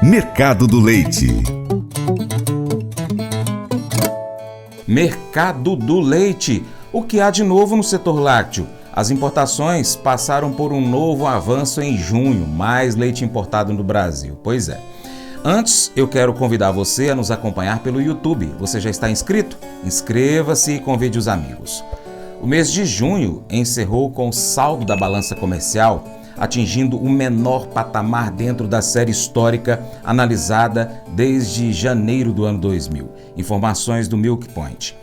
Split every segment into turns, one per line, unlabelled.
Mercado do Leite.
Mercado do leite. O que há de novo no setor lácteo? As importações passaram por um novo avanço em junho, mais leite importado no Brasil. Pois é. Antes, eu quero convidar você a nos acompanhar pelo YouTube. Você já está inscrito? Inscreva-se e convide os amigos. O mês de junho encerrou com o saldo da balança comercial atingindo o menor patamar dentro da série histórica analisada desde janeiro do ano 2000. Informações do Milk Point.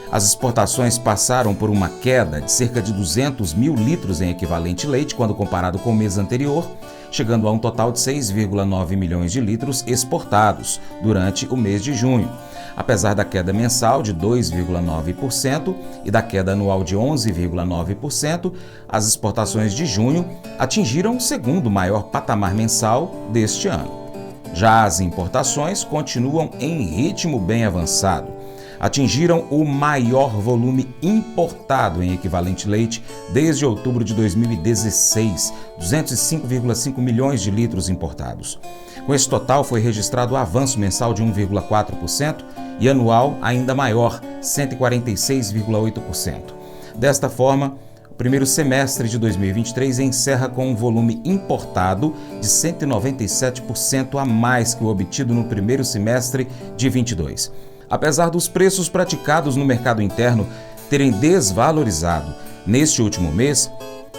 As exportações passaram por uma queda de cerca de 200 mil litros em equivalente leite quando comparado com o mês anterior, chegando a um total de 6,9 milhões de litros exportados durante o mês de junho. Apesar da queda mensal de 2,9% e da queda anual de 11,9%, as exportações de junho atingiram o segundo maior patamar mensal deste ano. Já as importações continuam em ritmo bem avançado. Atingiram o maior volume importado em equivalente leite desde outubro de 2016, 205,5 milhões de litros importados. Com esse total, foi registrado avanço mensal de 1,4% e anual ainda maior, 146,8%. Desta forma, o primeiro semestre de 2023 encerra com um volume importado de 197% a mais que o obtido no primeiro semestre de 2022. Apesar dos preços praticados no mercado interno terem desvalorizado neste último mês,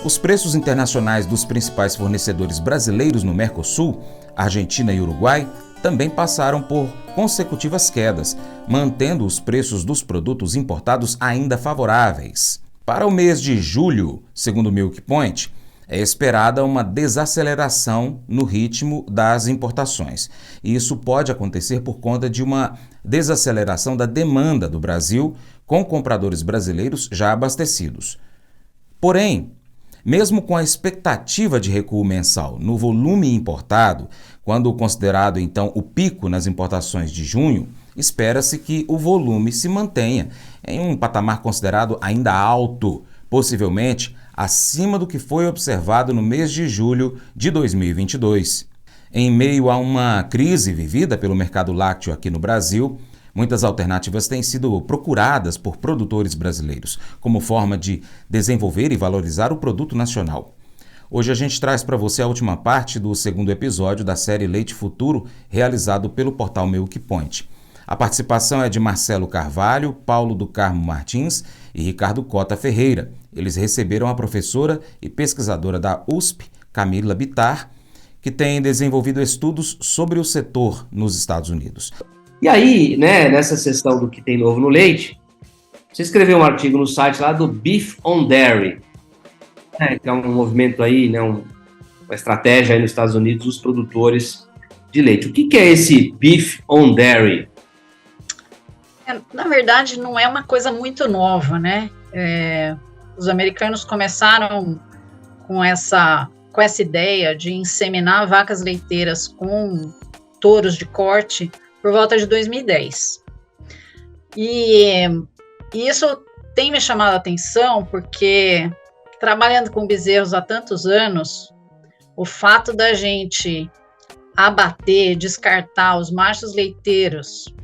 os preços internacionais dos principais fornecedores brasileiros no Mercosul, Argentina e Uruguai, também passaram por consecutivas quedas, mantendo os preços dos produtos importados ainda favoráveis. Para o mês de julho, segundo o Milk Point, é esperada uma desaceleração no ritmo das importações. E isso pode acontecer por conta de uma desaceleração da demanda do Brasil, com compradores brasileiros já abastecidos. Porém, mesmo com a expectativa de recuo mensal no volume importado, quando considerado então o pico nas importações de junho, espera-se que o volume se mantenha em um patamar considerado ainda alto, possivelmente acima do que foi observado no mês de julho de 2022. Em meio a uma crise vivida pelo mercado lácteo aqui no Brasil, muitas alternativas têm sido procuradas por produtores brasileiros, como forma de desenvolver e valorizar o produto nacional. Hoje a gente traz para você a última parte do segundo episódio da série Leite Futuro, realizado pelo portal Milk Point. A participação é de Marcelo Carvalho, Paulo do Carmo Martins e Ricardo Cota Ferreira. Eles receberam a professora e pesquisadora da USP, Camila Bittar, que tem desenvolvido estudos sobre o setor nos Estados Unidos.
E aí, nessa sessão do que tem novo no leite, você escreveu um artigo no site lá do Beef on Dairy, que é um movimento aí, uma estratégia aí nos Estados Unidos dos produtores de leite. O que é esse Beef on Dairy?
Na verdade, não é uma coisa muito nova, né? Os americanos começaram com essa ideia de inseminar vacas leiteiras com touros de corte por volta de 2010. E isso tem me chamado a atenção porque, trabalhando com bezerros há tantos anos, o fato da gente abater, descartar os machos leiteiros,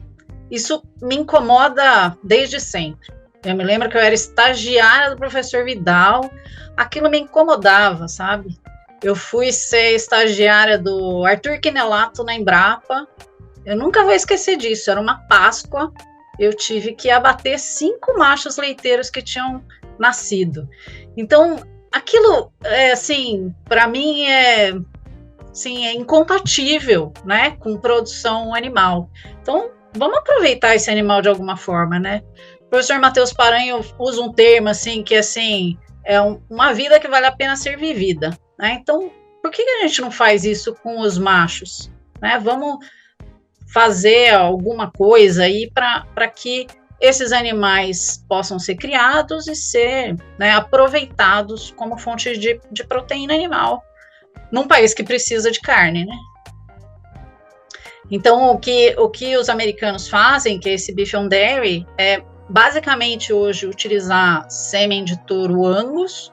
isso me incomoda desde sempre. Eu me lembro que eu era estagiária do professor Vidal, aquilo me incomodava, sabe? Eu fui ser estagiária do Arthur Quinelato na Embrapa, eu nunca vou esquecer disso, era uma Páscoa, eu tive que abater 5 machos leiteiros que tinham nascido. Então, aquilo, para mim é incompatível, né, com produção animal. Então, vamos aproveitar esse animal de alguma forma, né? O professor Matheus Paranho usa um termo assim, que é uma vida que vale a pena ser vivida, né? Então, por que a gente não faz isso com os machos, né? Vamos fazer alguma coisa aí para que esses animais possam ser criados e ser, né, aproveitados como fonte de proteína animal, num país que precisa de carne, né? Então, o que os americanos fazem, que é esse Beef on Dairy, é basicamente hoje utilizar sêmen de touro Angus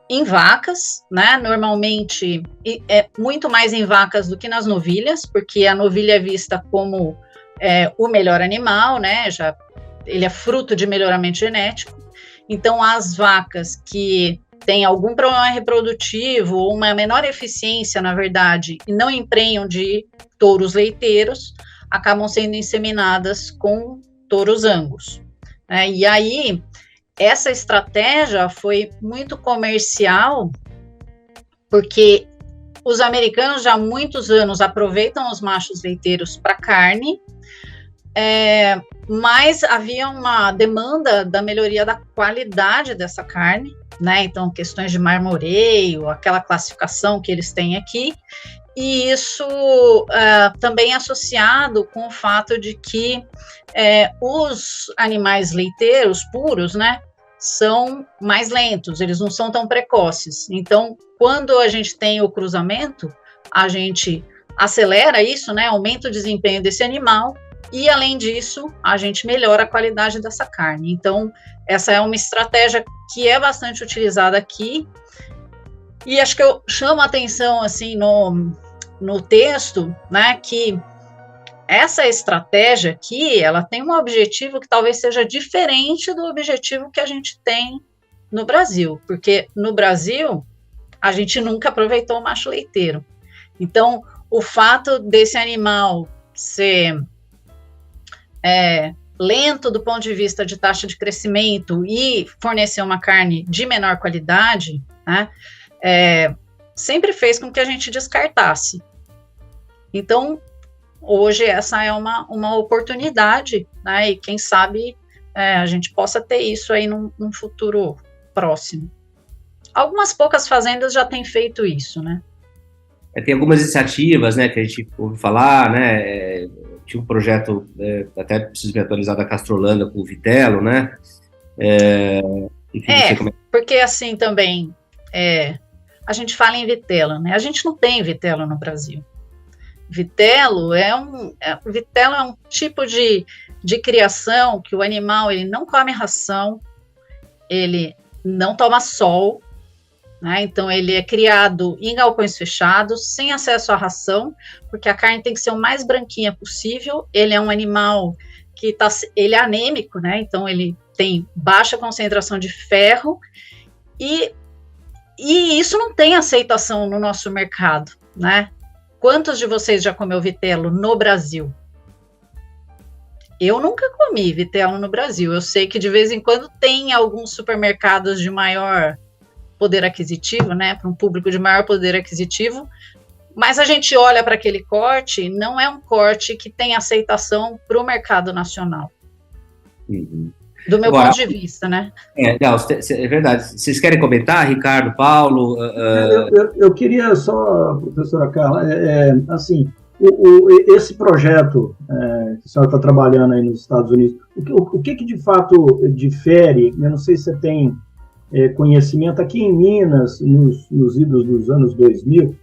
em vacas, né? Normalmente é muito mais em vacas do que nas novilhas, porque a novilha é vista como o melhor animal, né? Ele é fruto de melhoramento genético. Então, as vacas que têm algum problema reprodutivo ou uma menor eficiência, na verdade, e não emprenham de touros leiteiros, acabam sendo inseminadas com touros Angus. E aí, essa estratégia foi muito comercial, porque os americanos já há muitos anos aproveitam os machos leiteiros para carne, mas havia uma demanda da melhoria da qualidade dessa carne, né? Então, questões de marmoreio, aquela classificação que eles têm aqui, e isso também é associado com o fato de que os animais leiteiros puros, né, são mais lentos, eles não são tão precoces. Então, quando a gente tem o cruzamento, a gente acelera isso, né, aumenta o desempenho desse animal, e, além disso, a gente melhora a qualidade dessa carne. Então, essa é uma estratégia que é bastante utilizada aqui, e acho que eu chamo a atenção, assim, no texto, né, que essa estratégia aqui, ela tem um objetivo que talvez seja diferente do objetivo que a gente tem no Brasil, porque no Brasil, a gente nunca aproveitou o macho leiteiro. Então, o fato desse animal ser lento do ponto de vista de taxa de crescimento e fornecer uma carne de menor qualidade, né, sempre fez com que a gente descartasse. Então, hoje essa é uma oportunidade, né, e quem sabe a gente possa ter isso aí num futuro próximo. Algumas poucas fazendas já têm feito isso, né?
Tem algumas iniciativas, né, que a gente ouve falar, né, tinha um projeto, até preciso me atualizar, da Castrolanda com o Vitello, né? Enfim,
porque assim também, a gente fala em vitelo, né? A gente não tem vitelo no Brasil. Vitelo é um tipo de criação que o animal ele não come ração, ele não toma sol, né? Então ele é criado em galpões fechados, sem acesso à ração, porque a carne tem que ser o mais branquinha possível. Ele é um animal que ele é anêmico, né? Então ele tem baixa concentração de ferro e isso não tem aceitação no nosso mercado, né? Quantos de vocês já comeu vitelo no Brasil? Eu nunca comi vitelo no Brasil. Eu sei que de vez em quando tem alguns supermercados de maior poder aquisitivo, né, para um público de maior poder aquisitivo, mas a gente olha para aquele corte, não é um corte que tem aceitação para o mercado nacional.
Uhum.
Do meu ponto de vista, né?
É verdade. Vocês querem comentar, Ricardo, Paulo?
Eu queria só, professora Carla, assim, esse projeto que a senhora está trabalhando aí nos Estados Unidos, o que de fato difere? Eu não sei se você tem conhecimento. Aqui em Minas, nos idos dos anos 2000,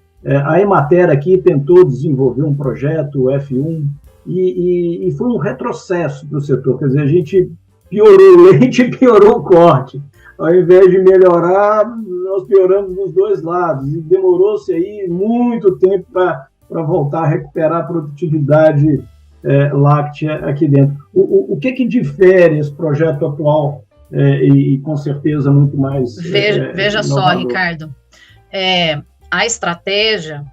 a Emater aqui tentou desenvolver um projeto, o F1, e foi um retrocesso para o setor. Quer dizer, a gente piorou o leite e piorou o corte. Ao invés de melhorar, nós pioramos nos dois lados, e demorou-se aí muito tempo para voltar a recuperar a produtividade láctea aqui dentro. O que difere esse projeto atual e com certeza muito mais...
Veja só, Ricardo, a estratégia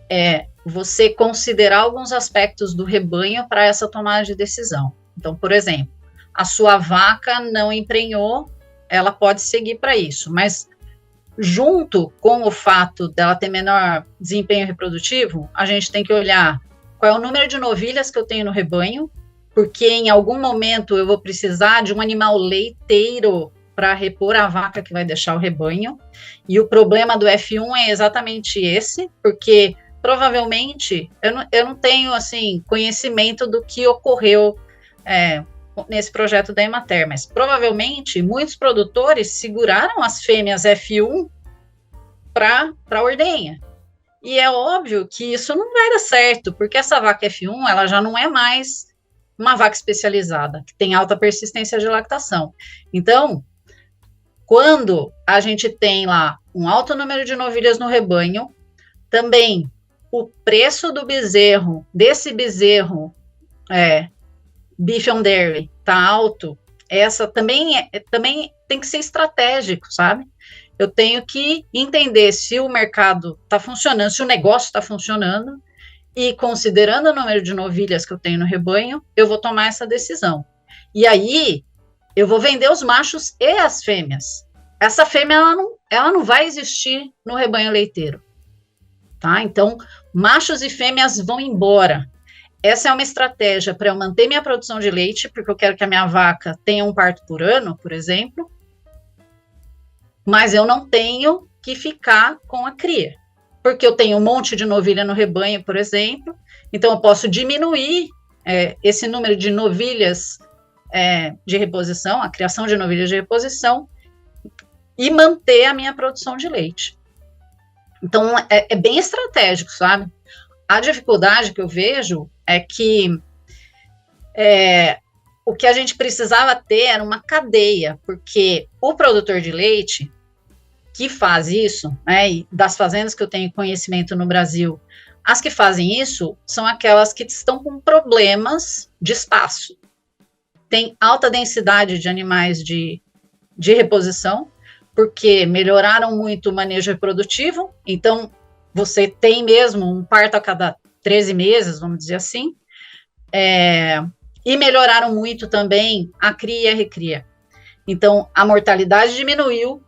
é você considerar alguns aspectos do rebanho para essa tomada de decisão. Então, por exemplo, a sua vaca não emprenhou, ela pode seguir para isso, mas junto com o fato dela ter menor desempenho reprodutivo, a gente tem que olhar qual é o número de novilhas que eu tenho no rebanho, porque em algum momento eu vou precisar de um animal leiteiro para repor a vaca que vai deixar o rebanho, e o problema do F1 é exatamente esse, porque provavelmente eu não tenho assim conhecimento do que ocorreu nesse projeto da Emater, mas provavelmente muitos produtores seguraram as fêmeas F1 para a ordenha. E é óbvio que isso não vai dar certo, porque essa vaca F1 ela já não é mais uma vaca especializada, que tem alta persistência de lactação. Então, quando a gente tem lá um alto número de novilhas no rebanho, também o preço do bezerro, desse bezerro Beef on Dairy, tá alto, essa também tem que ser estratégico, sabe? Eu tenho que entender se o mercado está funcionando, se o negócio está funcionando, e considerando o número de novilhas que eu tenho no rebanho, eu vou tomar essa decisão. E aí, eu vou vender os machos e as fêmeas. Essa fêmea, ela não vai existir no rebanho leiteiro, tá? Então, machos e fêmeas vão embora. Essa é uma estratégia para eu manter minha produção de leite, porque eu quero que a minha vaca tenha um parto por ano, por exemplo, mas eu não tenho que ficar com a cria, porque eu tenho um monte de novilha no rebanho, por exemplo, então eu posso diminuir esse número de novilhas de reposição, a criação de novilhas de reposição, e manter a minha produção de leite. Então, é bem estratégico, sabe? A dificuldade que eu vejo é que o que a gente precisava ter era uma cadeia, porque o produtor de leite que faz isso, né, e das fazendas que eu tenho conhecimento no Brasil, as que fazem isso são aquelas que estão com problemas de espaço. Tem alta densidade de animais de reposição, porque melhoraram muito o manejo reprodutivo, então você tem mesmo um parto a cada 13 meses, vamos dizer assim, e melhoraram muito também a cria e a recria. Então, a mortalidade diminuiu,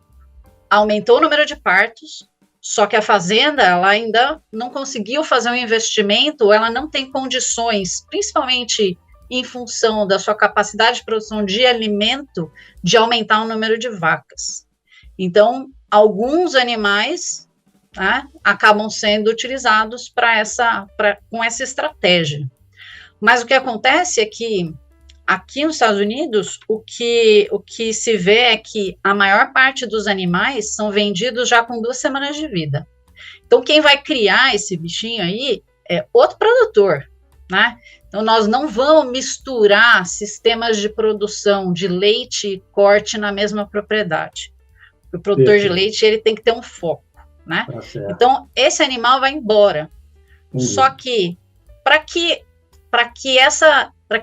aumentou o número de partos, só que a fazenda, ela ainda não conseguiu fazer um investimento, ela não tem condições, principalmente em função da sua capacidade de produção de alimento, de aumentar o número de vacas. Então, alguns animais, né, acabam sendo utilizados com essa estratégia. Mas o que acontece é que aqui nos Estados Unidos, o que se vê é que a maior parte dos animais são vendidos já com 2 semanas de vida. Então, quem vai criar esse bichinho aí é outro produtor, né? Então, nós não vamos misturar sistemas de produção de leite e corte na mesma propriedade. O produtor de leite, ele tem que ter um foco, né? Então, esse animal vai embora. Só que, para que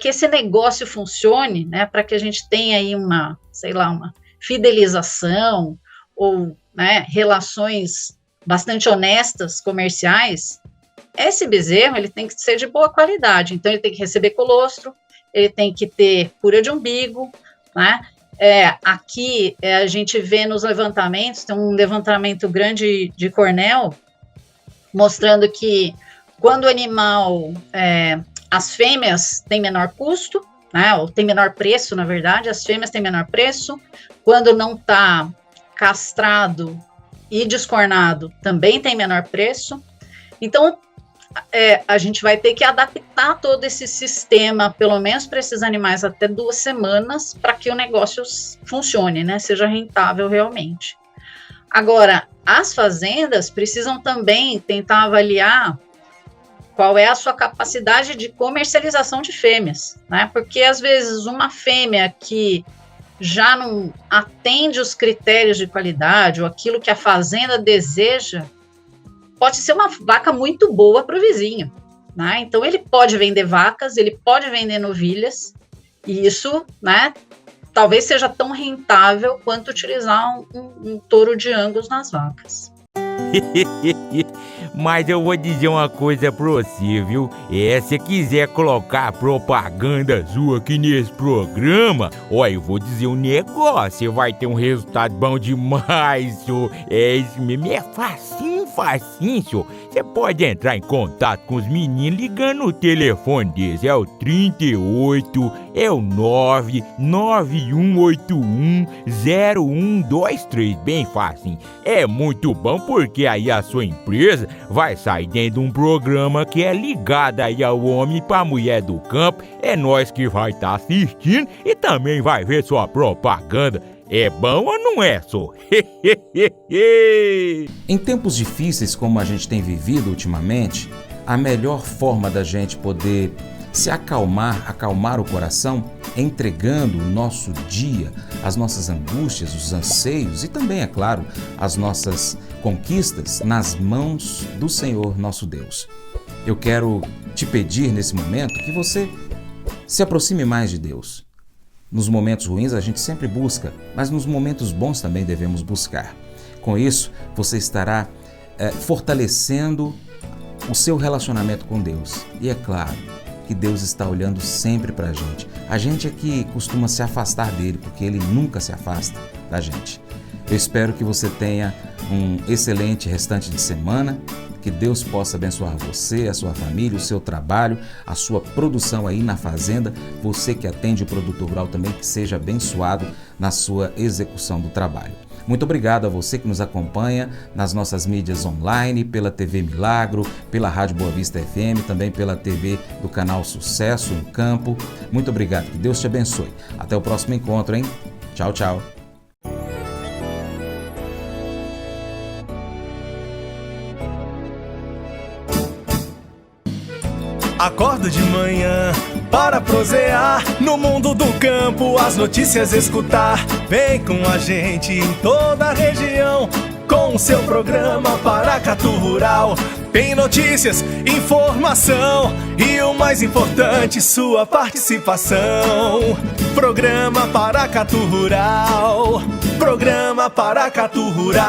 esse negócio funcione, né, para que a gente tenha aí uma fidelização ou, né, relações bastante honestas, comerciais, esse bezerro, ele tem que ser de boa qualidade. Então, ele tem que receber colostro, ele tem que ter cura de umbigo, né? Aqui, a gente vê nos levantamentos, tem um levantamento grande de Cornell, mostrando que quando o animal... as fêmeas têm menor custo, né, ou tem menor preço, na verdade, as fêmeas têm menor preço, quando não está castrado e descornado, também tem menor preço. Então, a gente vai ter que adaptar todo esse sistema, pelo menos para esses animais, até 2 semanas, para que o negócio funcione, né, seja rentável realmente. Agora, as fazendas precisam também tentar avaliar qual é a sua capacidade de comercialização de fêmeas, né? Porque, às vezes, uma fêmea que já não atende os critérios de qualidade ou aquilo que a fazenda deseja, pode ser uma vaca muito boa para o vizinho, né? Então, ele pode vender vacas, ele pode vender novilhas, e isso, né, talvez seja tão rentável quanto utilizar um touro de Angus nas vacas.
Mas eu vou dizer uma coisa pra você, viu? Se quiser colocar propaganda sua aqui nesse programa, olha, eu vou dizer um negócio, você vai ter um resultado bom demais, senhor. Isso mesmo, é facinho, senhor. Você pode entrar em contato com os meninos ligando no telefone deles, é o 38, é o 991810123, bem facinho. É muito bom porque aí a sua empresa vai sair dentro de um programa que é ligado aí ao homem para a mulher do campo. É nós que vai estar assistindo e também vai ver sua propaganda. É bom ou não é, só?
Em tempos difíceis como a gente tem vivido ultimamente, a melhor forma da gente poder se acalmar o coração, entregando o nosso dia, as nossas angústias, os anseios e também, é claro, as nossas conquistas nas mãos do Senhor nosso Deus. Eu quero te pedir nesse momento que você se aproxime mais de Deus. Nos momentos ruins a gente sempre busca, mas nos momentos bons também devemos buscar. Com isso, você estará fortalecendo o seu relacionamento com Deus. E é claro que Deus está olhando sempre para a gente. A gente é que costuma se afastar dele, porque ele nunca se afasta da gente. Eu espero que você tenha um excelente restante de semana, que Deus possa abençoar você, a sua família, o seu trabalho, a sua produção aí na fazenda, você que atende o produtor rural também, que seja abençoado na sua execução do trabalho. Muito obrigado a você que nos acompanha nas nossas mídias online, pela TV Milagro, pela Rádio Boa Vista FM, também pela TV do canal Sucesso no Campo. Muito obrigado, que Deus te abençoe. Até o próximo encontro, hein? Tchau, tchau.
Acordo de manhã para prosear no mundo do campo, as notícias escutar. Vem com a gente em toda a região com o seu programa Paracatu Rural. Tem notícias, informação e o mais importante, sua participação. Programa Paracatu Rural. Programa Paracatu Rural.